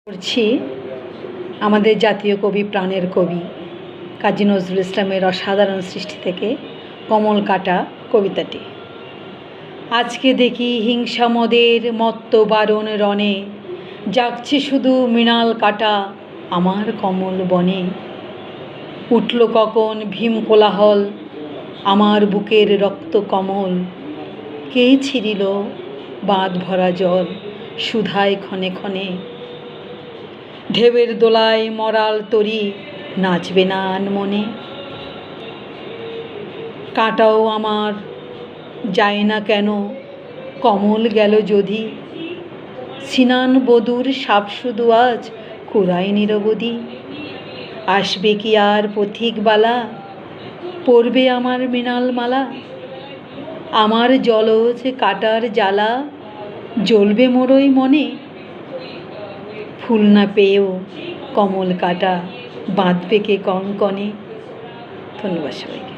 করছি আমাদের জাতীয় কবি, প্রাণের কবি কাজী নজরুল ইসলামের অসাধারণ সৃষ্টি থেকে কমল কাটা কবিতাটি। আজকে দেখি হিংসা মদের মত্ত বারণ রণে, জাগছে শুধু মৃণাল কাটা আমার কমল বনে। উঠল কখন ভীম কোলাহল, আমার বুকের রক্ত কমল। কে ছিঁড়িল বাঁধ ভরা জল সুধায় ক্ষণে ক্ষণে। ঢেউয়ের দোলায় মরাল তরি নাচবে না আনমনে। কাঁটাও আমার যায় না কেন কমল গেল যদি। সিনান বধূর সাপ শুধু আজ কুড়ায় নিরবধি। আসবে কি আর পথিক বালা, পড়বে আমার মৃণাল মালা। আমার জলজ কাটার জ্বালা জ্বলবে মোরই মনে। ফুল না পেয়েও কমল কাটা বাঁধবে কে কঙ্কণে। ধন্যবাদ সবাইকে।